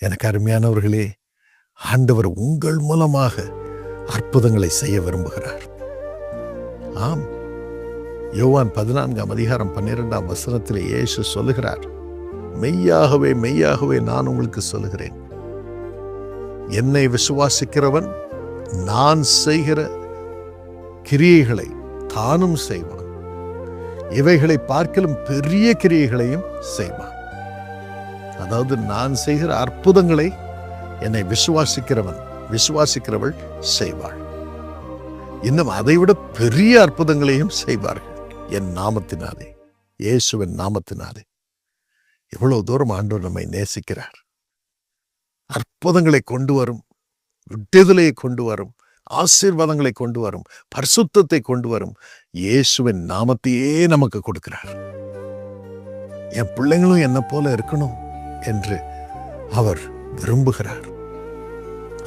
எனக்கு அருமையானவர்களே, ஆண்டவர் உங்கள் மூலமாக அற்புதங்களை செய்ய விரும்புகிறார். ஆம், யோவான் 14:12 இயேசு சொல்லுகிறார், மெய்யாகவே மெய்யாகவே நான் உங்களுக்கு சொல்லுகிறேன், என்னை விசுவாசிக்கிறவன் நான் செய்கிற கிரியைகளை தானும் செய்வான், இவைகளை பார்க்கிலும் பெரிய கிரியைகளையும் செய்வான். அதாவது நான் செய்கிற அற்புதங்களை என்னை விசுவாசிக்கிறவள் செய்வாள். இன்னும் அதைவிட பெரிய அற்புதங்களையும் செய்வார்கள் என் நாமத்தினாலே, இயேசுவின் நாமத்தினாலே. எவ்வளவு தூரம் ஆண்டவர் நம்மை நேசிக்கிறார். அற்புதங்களை கொண்டு வரும், விடுதலையை கொண்டு வரும், ஆசீர்வாதங்களை கொண்டு வரும், பரிசுத்தத்தை கொண்டு வரும் இயேசுவின் நாமத்தையே நமக்கு கொடுக்கிறார். என் பிள்ளைங்களும் என்ன போல இருக்கணும் என்று அவர் விரும்புகிறார்.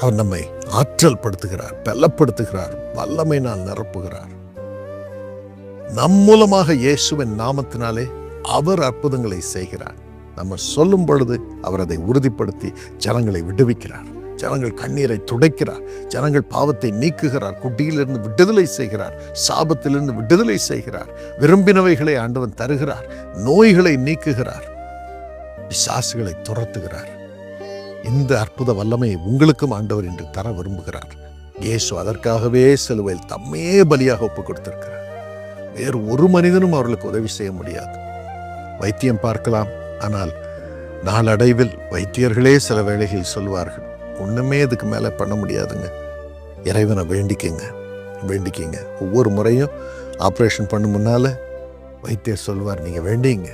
அவர் நம்மை ஆற்றல் படுத்துகிறார், பலப்படுத்துகிறார், வல்லமையினால் நிரப்புகிறார். நம் மூலமாக இயேசுவின் நாமத்தினாலே அவர் அற்புதங்களை செய்கிறார். நம்ம சொல்லும் பொழுது அவர் அதை உறுதிப்படுத்தி ஜனங்களை விடுவிக்கிறார். ஜனங்கள் கண்ணீரை துடைக்கிறார். ஜனங்கள் பாவத்தை நீக்குகிறார். குட்டியிலிருந்து விடுதலை செய்கிறார். சாபத்திலிருந்து விடுதலை செய்கிறார். விரும்பினவைகளை ஆண்டவன் தருகிறார். நோய்களை நீக்குகிறார். பிசாசுகளை துரத்துகிறார். இந்த அற்புத வல்லமையை உங்களுக்கும் ஆண்டவர் இன்று தர விரும்புகிறார். இயேசு அதற்காகவே சிலுவையில் தம்மே பலியாக ஒப்புக் கொடுத்திருக்கிறார். வேறு ஒரு மனிதனும் அவர்களுக்கு உதவி செய்ய முடியாது. வைத்தியம் பார்க்கலாம், ஆனால் நாளடைவில் வைத்தியர்களே சில வேளைகளில் சொல்வார்கள், ஒண்ணுமே இதுக்கு மேல பண்ண முடியாதுங்க, இறைவனை வேண்டிக்கிங்க. ஒவ்வொரு முறையும் ஆப்ரேஷன் பண்ண முன்னால வைத்தியர் சொல்வார், நீங்க வேண்டிங்க,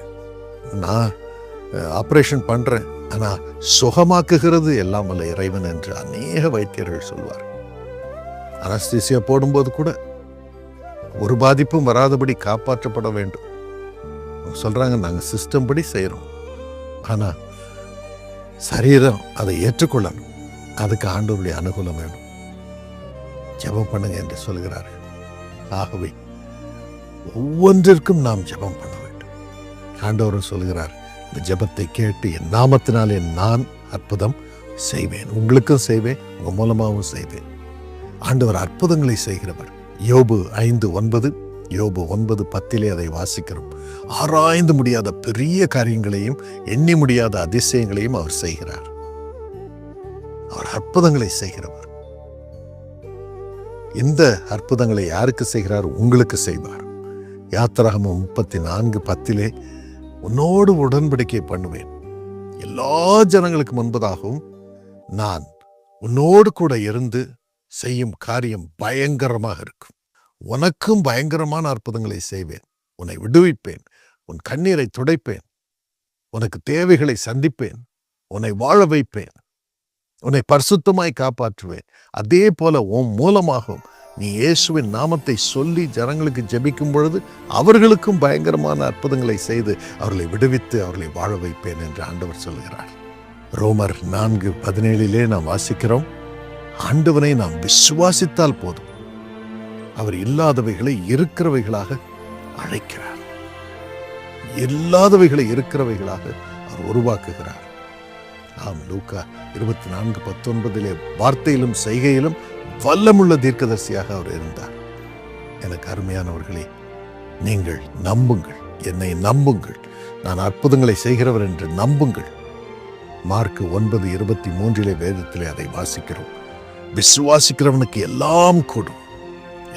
நான் ஆப்ரேஷன் பண்றேன், ஆனா சுகமாக்குகிறது எல்லாம் அல்ல இறைவன் என்று அநேக வைத்தியர்கள் சொல்வார். அனஸ்தீசியா போடும்போது கூட ஒரு பாதிப்பும் வராதபடி காப்பாற்றப்பட வேண்டும் சொல்றாங்க. நாங்க சிஸ்டம் படி செய்யறோம், ஆனா சரீரம் அதை ஏற்றுக்கொள்ளணும். அதுக்கு ஆண்டவருடைய அனுகூலம் வேணும். ஜெபம் பண்ணுங்க என்று சொல்கிறார்கள். ஆகவே ஒவ்வொன்றிற்கும் நாம் ஜெபம் பண்ண வேண்டும். ஆண்டவரும் சொல்கிறார், இந்த ஜெபத்தை கேட்டு என் நாமத்தினாலே நான் அற்புதம் செய்வேன், உங்களுக்கும் செய்வேன், உங்க மூலமாகவும் செய்வேன். ஆண்டவர் அற்புதங்களை செய்கிறவர். யோபு 5:9, யோபு 9:10 அதை வாசிக்கிறோம். ஆராய்ந்து முடியாத பெரிய காரியங்களையும் எண்ணி முடியாத அதிசயங்களையும் அவர் செய்கிறார். அவர் அற்புதங்களை செய்கிறவர். இந்த அற்புதங்களை யாருக்கு செய்கிறார்? உங்களுக்கு செய்வார். யாத்திராகமம் 34:10 உன்னோடு உடன்படிக்கை பண்ணுவேன், எல்லா ஜனங்களுக்கு முன்பதாகவும் நான் உன்னோடு கூட இருந்து செய்யும் காரியம் பயங்கரமாக இருக்கும், உனக்கும் பயங்கரமான அற்புதங்களை செய்வேன், உன்னை விடுவிப்பேன், உன் கண்ணீரை துடைப்பேன், உனக்கு தேவைகளை சந்திப்பேன், உன்னை வாழ வைப்பேன், உன்னை பரிசுத்தமாய் காப்பாற்றுவேன். அதே போல உன் மூலமாகவும் நீ இயேசுவின் நாமத்தை சொல்லி ஜனங்களுக்கு ஜெபிக்கும் பொழுது அவர்களுக்கும் பயங்கரமான அற்புதங்களை செய்து அவர்களை விடுவித்து அவர்களை வாழ வைப்பேன் என்று ஆண்டவர் சொல்கிறார். ரோமர் 4:17 நாம் வாசிக்கிறோம், ஆண்டவனை நாம் விசுவாசித்தால் போதும், அவர் இல்லாதவைகளை இருக்கிறவைகளாக அழைக்கிறார், இல்லாதவைகளை இருக்கிறவைகளாக அவர் உருவாக்குகிறார். ஆம், லூக்கா 24:19 வார்த்தையிலும் செய்கையிலும் வல்லமுள்ள தீர்க்கதரிசியாக அவர் இருந்தார். எனக்கு அருமையானவர்களே, நீங்கள் நம்புங்கள், என்னை நம்புங்கள், நான் அற்புதங்களை செய்கிறவர் என்று நம்புங்கள். மார்க் 9:23 வேதத்திலே அதை வாசிக்கிறோம். விசுவாசிக்கிறவனுக்கு எல்லாம் கூடும்,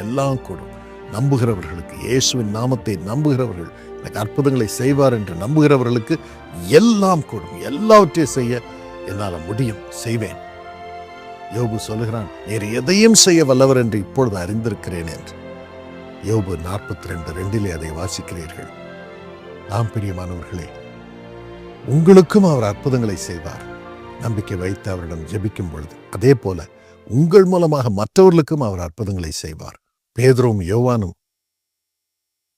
எல்லாம் கூடும். நம்புகிறவர்களுக்கு, இயேசுவின் நாமத்தை நம்புகிறவர்கள், எனக்கு அற்புதங்களை செய்வார் என்று நம்புகிறவர்களுக்கு எல்லாம் கூடும். எல்லாவற்றையும் செய்ய என்னால் முடியும், செய்வேன். யோபு சொல்லுகிறான், நீர் எதையும் செய்ய வல்லவர் என்று இப்பொழுது அறிந்திருக்கிறேன் என்று. யோபு 42:2 அதை வாசிக்கிறீர்கள். நாம் பிரியமானவர்களே, உங்களுக்கும் அவர் அற்புதங்களை செய்வார், நம்பிக்கை வைத்து அவரிடம் ஜெபிக்கும் பொழுது. அதே போல உங்கள் மூலமாக மற்றவர்களுக்கும் அவர் அற்புதங்களை செய்வார். பேதுருவும் யோவானும்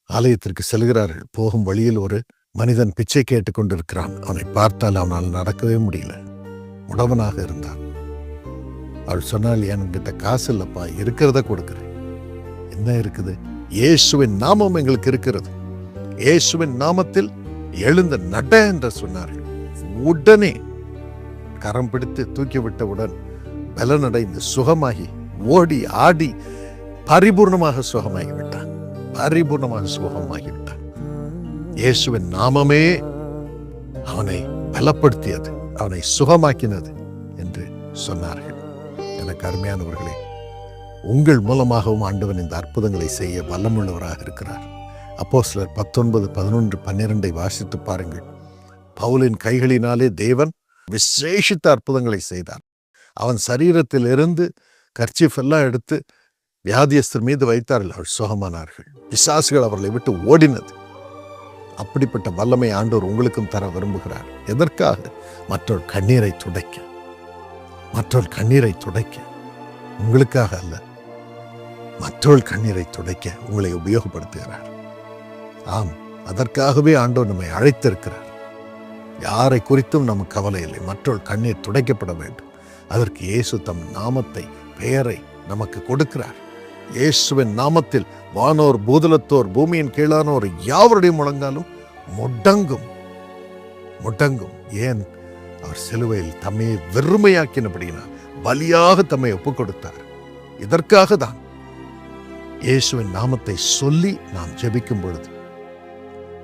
ஆலயத்திற்கு செல்கிறார்கள். போகும் வழியில் ஒரு மனிதன் பிச்சை கேட்டுக் கொண்டிருக்கிறான். அவனை பார்த்தால் அவனால் நடக்கவே முடியல, உடவனாக இருந்தான். அவள் சொன்னால், என்கிட்ட காசு இல்லப்பா, இருக்கிறத கொடுக்கிறேன். என்ன இருக்குது? இயேசுவின் நாமம் எங்களுக்கு இருக்கிறது, இயேசுவின் நாமத்தில் எழுந்த நட என்று சொன்னார்கள். உடனே கரம் பிடித்து தூக்கிவிட்டவுடன் பலனடைந்து சுகமாகி ஓடி ஆடி பரிபூர்ணமாக சுகமாகிவிட்டான். பரிபூர்ணமாக சுகமாகிவிட்டான். இயேசுவின் நாமமே அவனை பலப்படுத்தியது, அவனை சுகமாக்கினது என்று சொன்னார்கள். எனக்கு அருமையானவர்களே, உங்கள் மூலமாகவும் ஆண்டவன் இந்த அற்புதங்களை செய்ய வல்லமுள்ளவராக இருக்கிறார். அப்போஸ்தலர் 19, 11, 12 வாசித்து பாருங்கள். பவுலின் கைகளினாலே தேவன் விசேஷித்த அற்புதங்களை செய்தார். அவன் சரீரத்தில் இருந்து கர்ச்சீஃப் எல்லாம் எடுத்து வியாதியஸ்தர் மீது வைத்தார்கள். அவர்கள் சுகமானார்கள். பிசாசுகள் அவர்களை விட்டு ஓடினது. அப்படிப்பட்ட வல்லமை ஆண்டவர் உங்களுக்கும் தர விரும்புகிறார். எதற்காக? மற்றொரு கண்ணீரை துடைக்க, மற்றொரு கண்ணீரை துடைக்க. உங்களுக்காக அல்ல, மற்றொரு கண்ணீரை துடைக்க உங்களை உபயோகப்படுத்துகிறார். ஆம், அதற்காகவே ஆண்டவர் நம்மை அழைத்திருக்கிறார். யாரை குறித்தும் நமக்கு கவலை இல்லை. மற்றொரு கண்ணீர் துடைக்கப்பட வேண்டும். அதற்கு இயேசு தம் நாமத்தை, பெயரை நமக்கு கொடுக்கிறார். இயேசுவின் நாமத்தில் வானோர், பூதலத்தோர், பூமியின் கீழானோர் யாவருடைய முழங்காலும் முடங்கும். முடங்கும். ஏன்? அவர் சிலுவையில் தம்மையை வெறுமையாக்கினபடியினால் பலியாக தம்மை ஒப்புக் கொடுத்தார். இதற்காக தான் இயேசுவின் நாமத்தை சொல்லி நாம் ஜெபிக்கும் பொழுது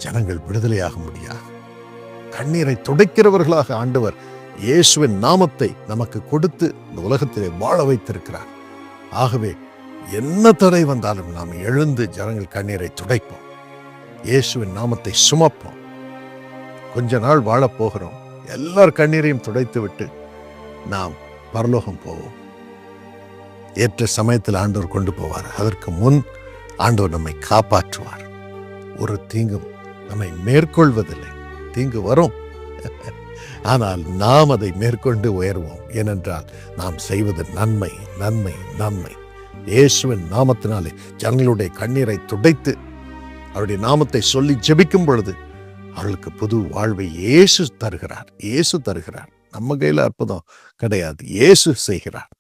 ஜனங்கள் விடுதலையாக முடியாது. கண்ணீரை துடைக்கிறவர்களாக ஆண்டவர் இயேசுவின் நாமத்தை நமக்கு கொடுத்து இந்த உலகத்திலே வாழ வைத்திருக்கிறார். ஆகவே என்ன தடை வந்தாலும் நாம் எழுந்து ஜனங்கள் கண்ணீரை துடைப்போம். இயேசுவின் நாமத்தை சுமப்போம். கொஞ்ச நாள் வாழப் போகிறோம். எல்லார் கண்ணீரையும் துடைத்து விட்டு நாம் பரலோகம் போவோம். ஏற்ற சமயத்தில் ஆண்டவர் கொண்டு போவார். அதற்கு முன் ஆண்டவர் நம்மை காப்பாற்றுவார். ஒரு தீங்கும் நம்மை மேற்கொள்வதில்லை. தீங்கு வரும், ஆனால் நாம் அதை மேற்கொண்டு உயர்வோம். ஏனென்றால் நாம் செய்வது நன்மை, நன்மை, நன்மை. இயேசுவின் நாமத்தினாலே ஜனங்களுடைய கண்ணீரை துடைத்து அவருடைய நாமத்தை சொல்லி ஜெபிக்கும் பொழுது அவர்களுக்கு புது வாழ்வை இயேசு தருகிறார். இயேசு தருகிறார். நம்ம கையில் அற்புதம் கிடையாது, இயேசு செய்கிறார்.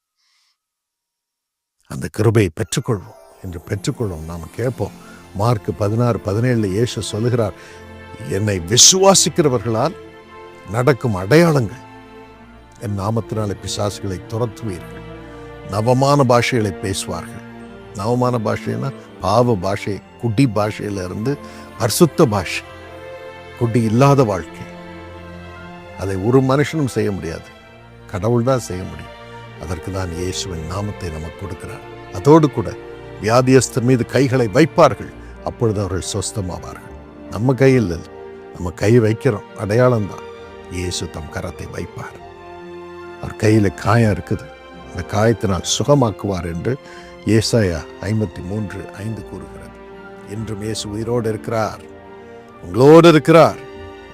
அந்த கிருபையை பெற்றுக்கொள்வோம் என்று பெற்றுக்கொள்வோம். நாம் கேட்போம். மார்க் 16, 17 இயேசு சொல்லுகிறார், என்னை விசுவாசிக்கிறவர்களால் நடக்கும் அடையாளங்கள், என் நாமத்தினாலே பிசாசுகளை துரத்துவீர்கள், நவமான பாஷைகளை பேசுவார்கள். நவமான பாஷைன்னா பாவ பாஷை, குடி பாஷையில இருந்து பரிசுத்த பாஷை, குடி இல்லாத வாழ்க்கை. அதை ஒரு மனுஷனும் செய்ய முடியாது, கடவுள் தான் செய்ய முடியும். அதற்கு தான் இயேசுவின் நாமத்தை நமக்கு கொடுக்கிறார். அதோடு கூட வியாதியஸ்தர் மீது கைகளை வைப்பார்கள், அப்பொழுது அவர்கள் சொஸ்தமாவார்கள். நம்ம கையில் நம்ம கை வைக்கிறோம், அடையாளம் தான். இயேசு தம் கரத்தை வைப்பார். அவர் கையில் காயம் இருக்குது, அந்த காயத்தினால் சுகமாக்குவார் என்று ஏசாயா 53:5 கூறுகிறது. இன்றும் இயேசு உயிரோடு இருக்கிறார், உங்களோடு இருக்கிறார்.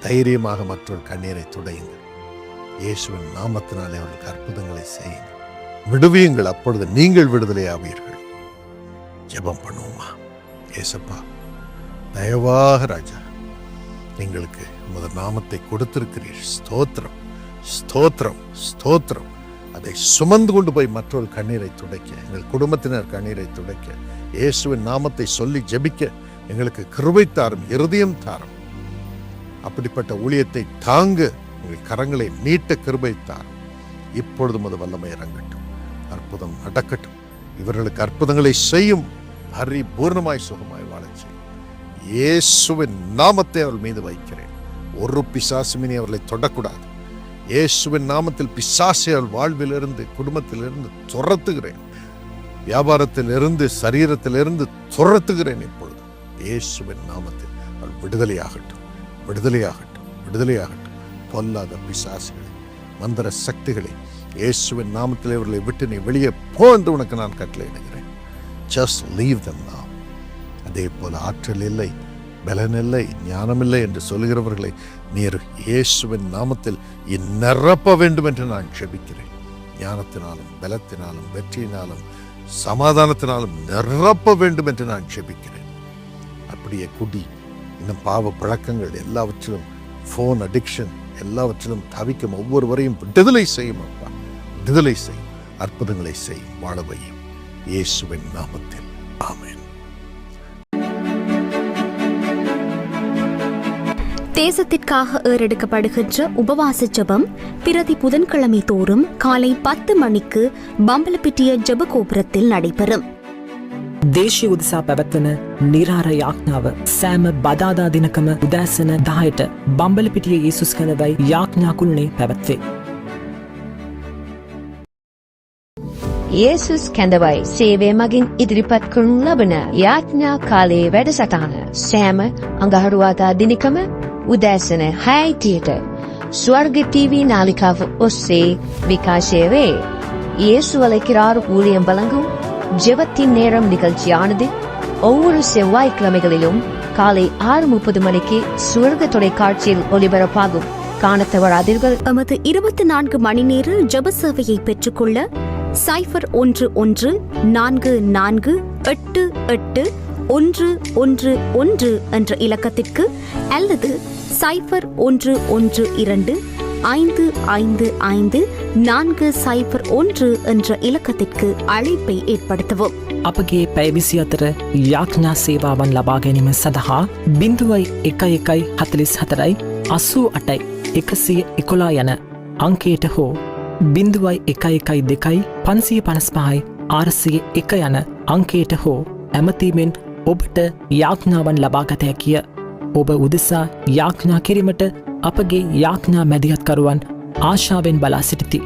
தைரியமாக மற்றொரு கண்ணீரை துடையுங்கள். இயேசுவின் நாமத்தினாலே அவர்களுக்கு அற்புதங்களை செய்யுங்கள், விடுவியுங்கள். அப்பொழுது நீங்கள் விடுதலை ஆவீர்கள். ஜெபம் பண்ணுவோமா? ஏசப்பா, தயவாக ராஜா, எங்களுக்கு உமது நாமத்தை கொடுத்திருக்கிறீர். ஸ்தோத்திரம், ஸ்தோத்திரம், ஸ்தோத்திரம். அதை சுமந்து கொண்டு போய் மற்றொரு கண்ணீரை துடைக்க, எங்கள் குடும்பத்தினர் கண்ணீரை துடைக்க, இயேசுவின் நாமத்தை சொல்லி ஜெபிக்க எங்களுக்கு கிருபை தாரும், இருதயம் தாரும். அப்படிப்பட்ட ஊழியத்தை தாங்க எங்கள் கரங்களை நீட்ட கிருபை தாரும். இப்பொழுதும் அது வல்லமை இறங்கட்டும், அற்புதம் நடக்கட்டும். இவர்களுக்கு அற்புதங்களை செய்யும், பரிபூர்ணமாய் சுகமாய் வாழச் செய்யும். இயேசுவின் நாமத்தை அவர்கள் மீது வைக்கிறேன். ஒரு பிசாசுமினி அவர்களை தொடக்கூடாது. இயேசுவின் நாமத்தில் பிசாசை அவர்கள் வாழ்விலிருந்து, குடும்பத்திலிருந்து துரத்துகிறேன். வியாபாரத்திலிருந்து, சரீரத்திலிருந்து துரத்துகிறேன். இப்பொழுது இயேசுவின் நாமத்தில் அவர்கள் விடுதலையாகட்டும், விடுதலையாகட்டும், விடுதலையாகட்டும். பொல்லாத பிசாசுகளை, மந்திர சக்திகளை இயேசுவின் நாமத்தில் இவர்களை விட்டு நீ வெளியே போ என்று உனக்கு நான் கட்டளையிடுகிறேன். Just leave them now. அதே போல ஆற்றல் இல்லை, பலன் இல்லை, ஞானமில்லை என்று சொல்கிறவர்களை நீர் இயேசுவின் நாமத்தில் நிரப்ப வேண்டும் என்று நான் ஜெபிக்கிறேன். ஞானத்தினாலும், பலத்தினாலும், வெற்றியினாலும், சமாதானத்தினாலும் நிரப்ப வேண்டும் என்று நான் ஜெபிக்கிறேன். அப்படியே குடி, இன்னும் பாவ பழக்கங்கள் எல்லாவற்றிலும், ஃபோன் அடிக்ஷன் எல்லாவற்றிலும் தவிக்கும் ஒவ்வொருவரையும் விடுதலை செய்யும். அப்பா, விடுதலை செய்யும், அற்புதங்களை செய்யும், வாழவையும் இயேசுவின் நாமத்தில். ஆமென். தேசத்திற்காக ஏறெடுக்கப்படுகின்ற உபவாச ஜெபம் பிரதி புதன்கிழமை தோறும் காலை 10 மணிக்கு பம்பலப்பிட்டிய ஜெப கோபுரத்தில் நடைபெறும். දේශීය උදෙසා පැවැත්වන නිරාර යාඥාව සෑම බදාදා දිනකම උදෑසන 10ට බම්බලපිටිය යේසුස් කැඳවයි යාඥා කුළුණේ පැවැත්වේ. යේසුස් කැඳවයි සේවය මගින් ඉදිරිපත් කරනු ලබන යාඥා කාලයේ වැඩසටහන සෑම අඟහරුවාදා දිනකම උදෑසන 6ට ස්වර්ග TV නාලිකාව ඔස්සේ විකාශය වේ. இயேசு அழைக்கிறார் ஊழியம் வழங்கும் ஜெபத்தின் நேரம் நிகழ்ச்சியானது ஒவ்வொரு செவ்வாய்க்கிழமைகளிலும் காலை 6:30 மணிக்கு சுவர்க தொலைக்காட்சியில் ஒளிபரப்பாகும். காண தவறாதீர்கள். எமது 24 மணி நேர ஜெப சேவையை பெற்றுக்கொள்ள 0144881111 என்ற இலக்கத்திற்கு அல்லது 0112555401 என்ற இலக்கத்திற்கு அழைப்பை ஏற்படுத்தவும். අපගේ පැය 24 යාඥා සේවාවන් ලබා ගැනීම සඳහා 0114 88 111 යන අංකයට හෝ 0112 555 401 යන අංකයට හෝ ඇමතීමෙන් ඔබට යාඥාවන් ලබාගත හැකිය. ඔබ උදෙසා යාඥා කිරීමට අපගේ යාඥා මැදිහත්කරුවන් ආශාවෙන් බලා සිටිති.